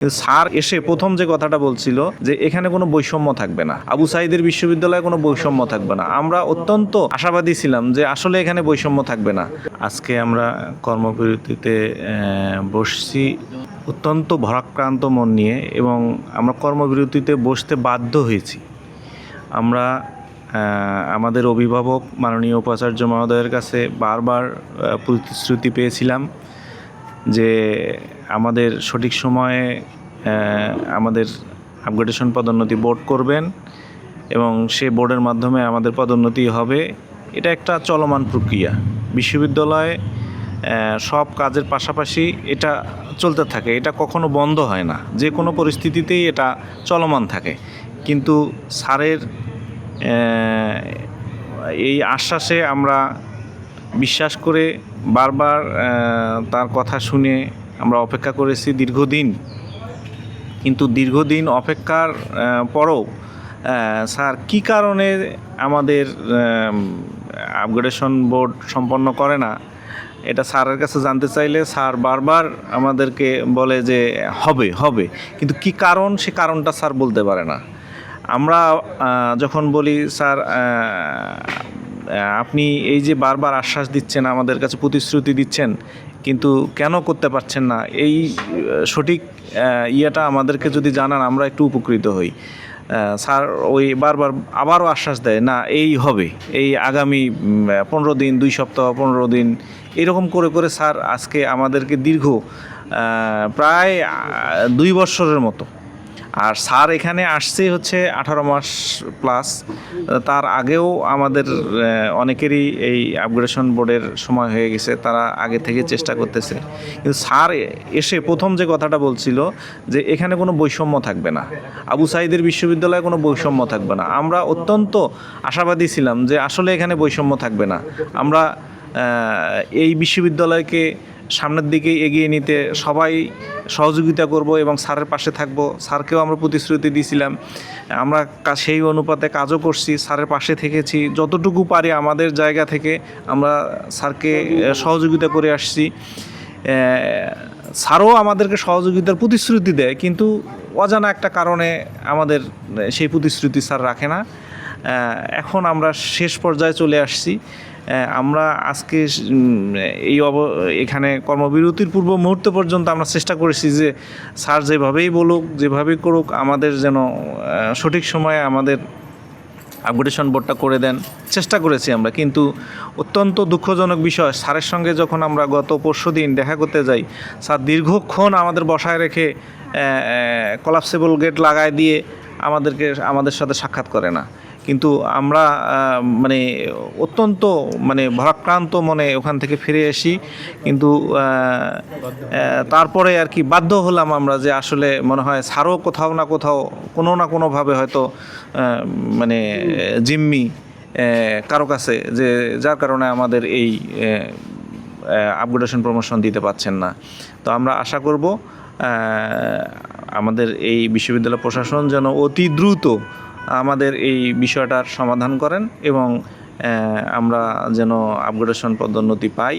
কিন্তু স্যার এসে প্রথম যে কথাটা বলছিল যে এখানে কোনো বৈষম্য থাকবে না, আবু সাঈদের বিশ্ববিদ্যালয়ে কোনো বৈষম্য থাকবে না। আমরা অত্যন্ত আশাবাদী ছিলাম যে আসলে এখানে বৈষম্য থাকবে না। আজকে আমরা কর্মবিরতিতে বসছি অত্যন্ত ভারাক্রান্ত মন নিয়ে, এবং আমরা কর্মবিরতিতে বসতে বাধ্য হয়েছি। আমরা আমাদের অভিভাবক মাননীয় উপাচার্য মহোদয়ের কাছে বারবার প্রতিশ্রুতি পেয়েছিলাম যে আমাদের সঠিক সময়ে আমাদের আপগ্রেডেশন পদোন্নতি বোর্ড করবেন এবং সে বোর্ডের মাধ্যমে আমাদের পদোন্নতি হবে। এটা একটা চলমান প্রক্রিয়া। বিশ্ববিদ্যালয়ে সব কাজের পাশাপাশি এটা চলতে থাকে, এটা কখনো বন্ধ হয় না, যে কোনো পরিস্থিতিতেই এটা চলমান থাকে। কিন্তু স্যারের এই আশ্বাসে আমরা বিশ্বাস করে বারবার তার কথা শুনে আমরা অপেক্ষা করেছি দীর্ঘদিন। কিন্তু দীর্ঘদিন অপেক্ষার পরও স্যার কী কারণে আমাদের আপগ্রেডেশন বোর্ড সম্পন্ন করে না, এটা স্যারের কাছে জানতে চাইলে স্যার বারবার আমাদেরকে বলে যে হবে হবে, কিন্তু কী কারণ সে কারণটা স্যার বলতে পারে না। আমরা যখন বলি স্যার আপনি এই যে বারবার আশ্বাস দিচ্ছেন, আমাদের কাছে প্রতিশ্রুতি দিচ্ছেন, কিন্তু কেন করতে পারছেন না, এই সঠিক ইয়েটা আমাদেরকে যদি জানান আমরা একটু উপকৃত হই। স্যার ওই বারবার আবারও আশ্বাস দেয় না এই হবে, এই আগামী 15 দিন, 2 সপ্তাহ, 15 দিন এরকম করে করে স্যার আজকে আমাদেরকে দীর্ঘ প্রায় 2 বছরের মতো। আর স্যার এখানে আসছে হচ্ছে 18 মাস প্লাস। তার আগেও আমাদের অনেকেরই এই আপগ্রেডেশন বোর্ডের সময় হয়ে গেছে, তারা আগে থেকে চেষ্টা করতেছে। কিন্তু স্যার এসে প্রথম যে কথাটা বলছিল যে এখানে কোনো বৈষম্য থাকবে না, আবু সাঈদের বিশ্ববিদ্যালয়ে কোনো বৈষম্য থাকবে না। আমরা অত্যন্ত আশাবাদী ছিলাম যে আসলে এখানে বৈষম্য থাকবে না। আমরা এই বিশ্ববিদ্যালয়কে সামনের দিকে এগিয়ে নিতে সবাই সহযোগিতা করব এবং স্যারের পাশে থাকব। স্যারকেও আমরা প্রতিশ্রুতি দিয়েছিলাম, আমরা সেই অনুপাতে কাজও করছি, স্যারের পাশে থেকেছি যতটুকু পারি আমাদের জায়গা থেকে। আমরা স্যারকে সহযোগিতা করে আসছি। স্যারও আমাদেরকে সহযোগিতার প্রতিশ্রুতি দেয়, কিন্তু অজানা একটা কারণে আমাদের সেই প্রতিশ্রুতি স্যার রাখে না। এখন আমরা শেষ পর্যায়ে চলে আসছি। আমরা আজকে এখানে কর্মবিরতির পূর্ব মুহূর্ত পর্যন্ত আমরা চেষ্টা করেছি যে স্যার যেভাবেই বলুক, যেভাবেই করুক, আমাদের যেন সঠিক সময়ে আমাদের আপগ্রেডেশন বোর্ডটা করে দেন, চেষ্টা করেছি আমরা। কিন্তু অত্যন্ত দুঃখজনক বিষয়, স্যারের সঙ্গে যখন আমরা গত পরশুদিন দেখা করতে যাই, স্যার দীর্ঘক্ষণ আমাদের বসায় রেখে কলাপসেবল গেট লাগায় দিয়ে আমাদের সাথে সাক্ষাৎ করে না। কিন্তু আমরা অত্যন্ত ভারাক্রান্ত মনে ওখান থেকে ফিরে আসি। কিন্তু তারপরে আর কি বাধ্য হলাম আমরা যে আসলে মনে হয় স্যারও কোথাও না কোথাও কোনো না কোনোভাবে হয়তো জিম্মি কারো কাছে, যে যার কারণে আমাদের এই আপগ্রেডেশন প্রমোশন দিতে পারছেন না। তো আমরা আশা করব আমাদের এই বিশ্ববিদ্যালয় প্রশাসন যেন অতি দ্রুত আমাদের এই বিষয়টার সমাধান করেন এবং আমরা যেন আপগ্রেডেশন পদোন্নতি পাই,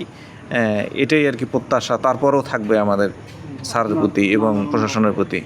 এটাই আর কি প্রত্যাশা। তারপরও থাকবে আমাদের স্যারের প্রতি এবং প্রশাসনের প্রতি।